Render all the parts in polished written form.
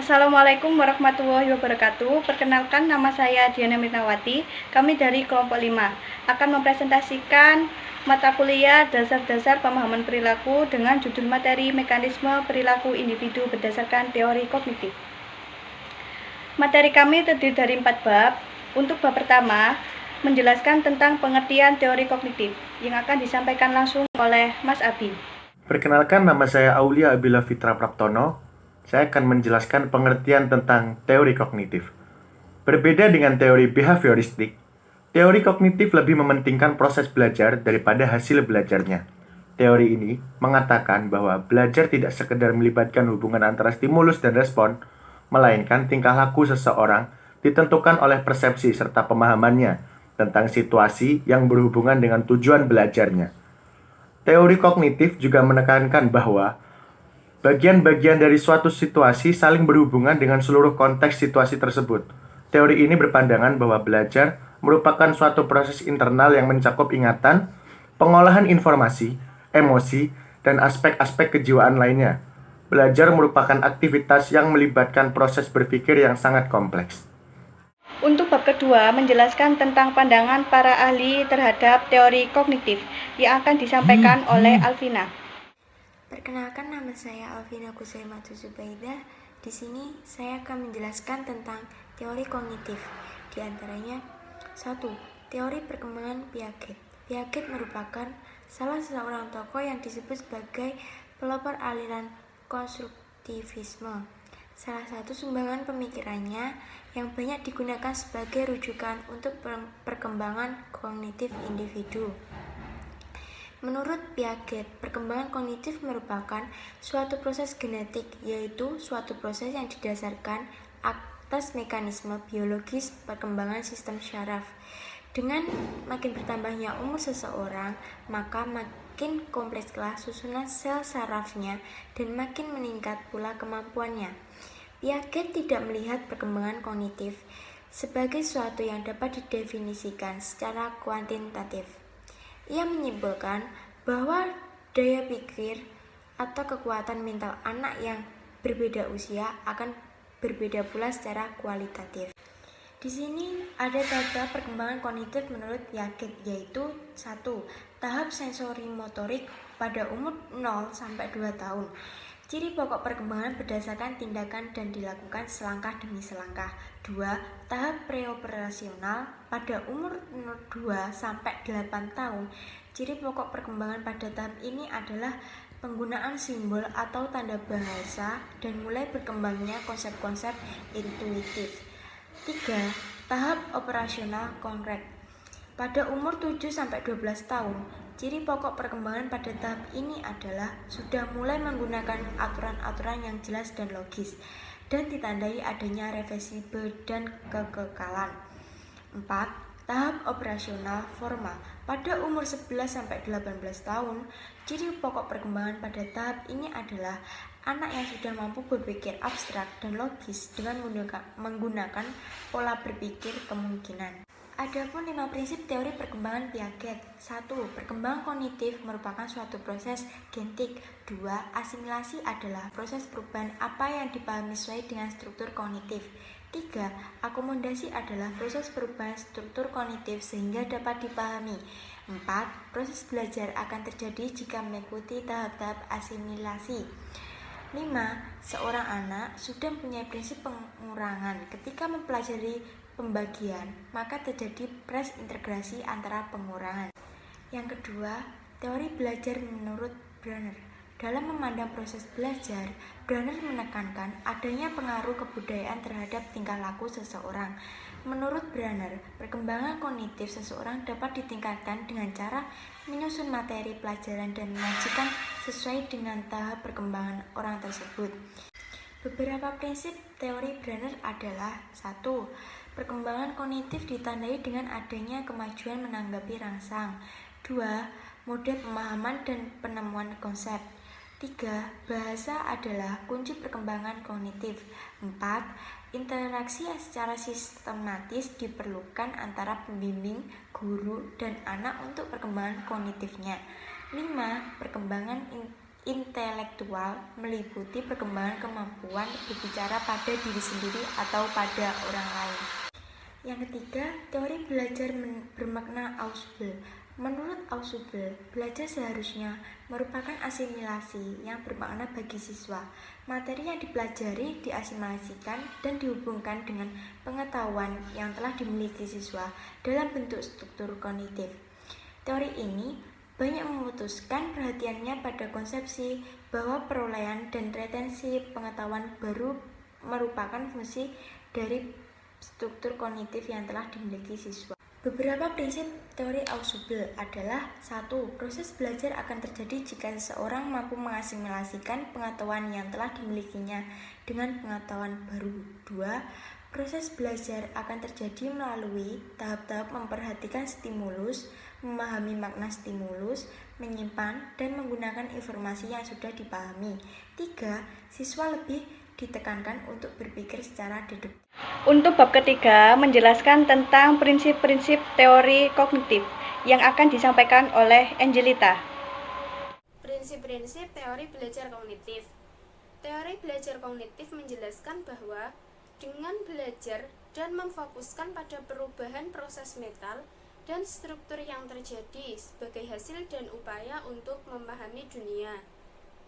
Assalamualaikum warahmatullahi wabarakatuh. Perkenalkan, nama saya Diana Mirnawati. Kami dari kelompok 5 akan mempresentasikan mata kuliah dasar-dasar pemahaman perilaku dengan judul materi mekanisme perilaku individu berdasarkan teori kognitif. Materi kami terdiri dari 4 bab. Untuk bab pertama, menjelaskan tentang pengertian teori kognitif yang akan disampaikan langsung oleh Mas Abi. Perkenalkan, nama saya Aulia Abila Fitra Praptono. Saya akan menjelaskan pengertian tentang teori kognitif. Berbeda dengan teori behavioristik, teori kognitif lebih mementingkan proses belajar daripada hasil belajarnya. Teori ini mengatakan bahwa belajar tidak sekedar melibatkan hubungan antara stimulus dan respon, melainkan tingkah laku seseorang ditentukan oleh persepsi serta pemahamannya tentang situasi yang berhubungan dengan tujuan belajarnya. Teori kognitif juga menekankan bahwa bagian-bagian dari suatu situasi saling berhubungan dengan seluruh konteks situasi tersebut. Teori ini berpandangan bahwa belajar merupakan suatu proses internal yang mencakup ingatan, pengolahan informasi, emosi, dan aspek-aspek kejiwaan lainnya. Belajar merupakan aktivitas yang melibatkan proses berpikir yang sangat kompleks. Untuk bab kedua, menjelaskan tentang pandangan para ahli terhadap teori kognitif yang akan disampaikan oleh Alvina. Perkenalkan, nama saya Alvina Kusaimatu Zubaidah. Di sini saya akan menjelaskan tentang teori kognitif. Di antaranya, 1. Teori perkembangan Piaget. Piaget merupakan salah seorang tokoh yang disebut sebagai pelopor aliran konstruktivisme. Salah satu sumbangan pemikirannya yang banyak digunakan sebagai rujukan untuk perkembangan kognitif individu. Menurut Piaget, perkembangan kognitif merupakan suatu proses genetik, yaitu suatu proses yang didasarkan atas mekanisme biologis perkembangan sistem syaraf. Dengan makin bertambahnya umur seseorang, maka makin komplekslah susunan sel sarafnya dan makin meningkat pula kemampuannya. Piaget tidak melihat perkembangan kognitif sebagai suatu yang dapat didefinisikan secara kuantitatif. Ia menyimpulkan bahwa daya pikir atau kekuatan mental anak yang berbeda usia akan berbeda pula secara kualitatif. Di sini ada data perkembangan kognitif menurut Piaget, yaitu 1. Tahap sensori motorik pada umur 0 sampai 2 tahun. Ciri pokok perkembangan berdasarkan tindakan dan dilakukan selangkah demi selangkah. 2. Tahap preoperasional pada umur 2 sampai 8 tahun. Ciri pokok perkembangan pada tahap ini adalah penggunaan simbol atau tanda bahasa dan mulai berkembangnya konsep-konsep intuitif. 3. Tahap operasional konkret. Pada umur 7 sampai 12 tahun, ciri pokok perkembangan pada tahap ini adalah sudah mulai menggunakan aturan-aturan yang jelas dan logis dan ditandai adanya reversibel dan kekekalan. 4. Tahap operasional formal. Pada umur 11 sampai 18 tahun, ciri pokok perkembangan pada tahap ini adalah anak yang sudah mampu berpikir abstrak dan logis dengan menggunakan pola berpikir kemungkinan. Adapun 5 prinsip teori perkembangan Piaget. 1. Perkembangan kognitif merupakan suatu proses genetik. 2. Asimilasi adalah proses perubahan apa yang dipahami sesuai dengan struktur kognitif. 3. Akomodasi adalah proses perubahan struktur kognitif sehingga dapat dipahami. 4. Proses belajar akan terjadi jika mengikuti tahap-tahap asimilasi. 5. Seorang anak sudah mempunyai prinsip pengurangan. Ketika mempelajari pembagian, maka terjadi proses integrasi antara pengurangan. Yang kedua, teori belajar menurut Brenner. Dalam memandang proses belajar, Brenner menekankan adanya pengaruh kebudayaan terhadap tingkah laku seseorang. Menurut Brenner, perkembangan kognitif seseorang dapat ditingkatkan dengan cara menyusun materi pelajaran dan menyajikan sesuai dengan tahap perkembangan orang tersebut. Beberapa prinsip teori Brenner adalah 1. Perkembangan kognitif ditandai dengan adanya kemajuan menanggapi rangsang. 2. Mode pemahaman dan penemuan konsep. 3. Bahasa adalah kunci perkembangan kognitif. 4. Interaksi secara sistematis diperlukan antara pembimbing, guru, dan anak untuk perkembangan kognitifnya. 5. Perkembangan intelektual meliputi perkembangan kemampuan berbicara pada diri sendiri atau pada orang lain. Yang ketiga, teori belajar bermakna Ausubel. Menurut Ausubel, belajar seharusnya merupakan asimilasi yang bermakna bagi siswa. Materi yang dipelajari diasimilasikan dan dihubungkan dengan pengetahuan yang telah dimiliki siswa dalam bentuk struktur kognitif. Teori ini banyak memutuskan perhatiannya pada konsepsi bahwa perolehan dan retensi pengetahuan baru merupakan fungsi dari struktur kognitif yang telah dimiliki siswa. Beberapa prinsip teori Ausubel adalah: 1. Proses belajar akan terjadi jika seseorang mampu mengasimilasikan pengetahuan yang telah dimilikinya dengan pengetahuan baru. 2. Proses belajar akan terjadi melalui tahap-tahap memperhatikan stimulus, memahami makna stimulus, menyimpan, dan menggunakan informasi yang sudah dipahami. 3. Siswa lebih ditekankan untuk berpikir secara deduktif. Untuk bab ketiga, menjelaskan tentang prinsip-prinsip teori kognitif yang akan disampaikan oleh Angelita. Prinsip-prinsip teori belajar kognitif. Teori belajar kognitif menjelaskan bahwa dengan belajar dan memfokuskan pada perubahan proses mental dan struktur yang terjadi sebagai hasil dan upaya untuk memahami dunia.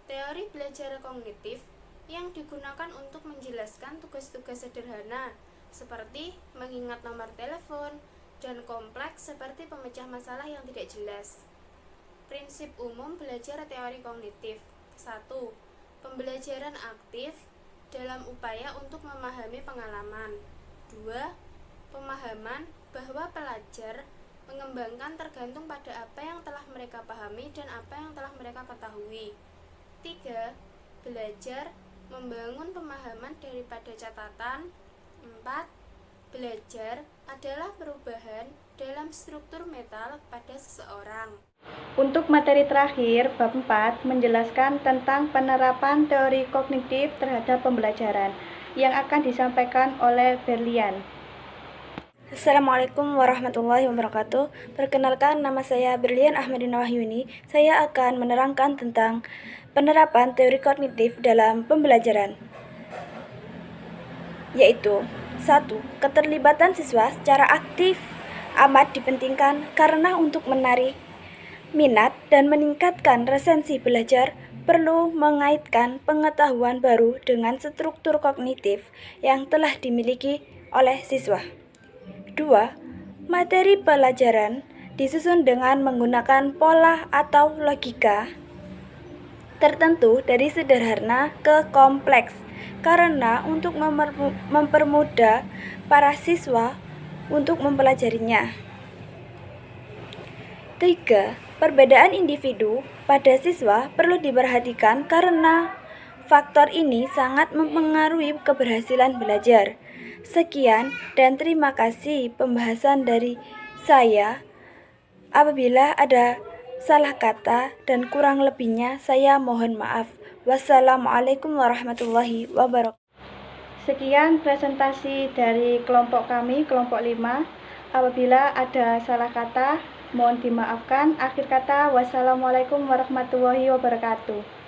Teori belajar kognitif yang digunakan untuk menjelaskan tugas-tugas sederhana seperti mengingat nomor telepon dan kompleks seperti pemecah masalah yang tidak jelas. Prinsip umum belajar teori kognitif. 1. Pembelajaran aktif dalam upaya untuk memahami pengalaman. 2. Pemahaman bahwa pelajar mengembangkan tergantung pada apa yang telah mereka pahami dan apa yang telah mereka ketahui. 3. Belajar membangun pemahaman daripada catatan. 4. Belajar adalah perubahan dalam struktur mental pada seseorang. Untuk materi terakhir, bab 4 menjelaskan tentang penerapan teori kognitif terhadap pembelajaran yang akan disampaikan oleh Berlian. Assalamualaikum warahmatullahi wabarakatuh. Perkenalkan, nama saya Berlian Ahmadina Wahyuni. Saya akan menerangkan tentang penerapan teori kognitif dalam pembelajaran, yaitu 1. Keterlibatan siswa secara aktif amat dipentingkan karena untuk menarik minat dan meningkatkan retensi belajar perlu mengaitkan pengetahuan baru dengan struktur kognitif yang telah dimiliki oleh siswa. 2. Materi pelajaran disusun dengan menggunakan pola atau logika tertentu dari sederhana ke kompleks karena untuk mempermudah para siswa untuk mempelajarinya. 3. Perbedaan individu pada siswa perlu diperhatikan karena faktor ini sangat mempengaruhi keberhasilan belajar. Sekian dan terima kasih pembahasan dari saya. Apabila ada salah kata dan kurang lebihnya, saya mohon maaf. Wassalamualaikum warahmatullahi wabarakatuh. Sekian presentasi dari kelompok kami, kelompok 5. Apabila ada salah kata, mohon dimaafkan. Akhir kata, wassalamualaikum warahmatullahi wabarakatuh.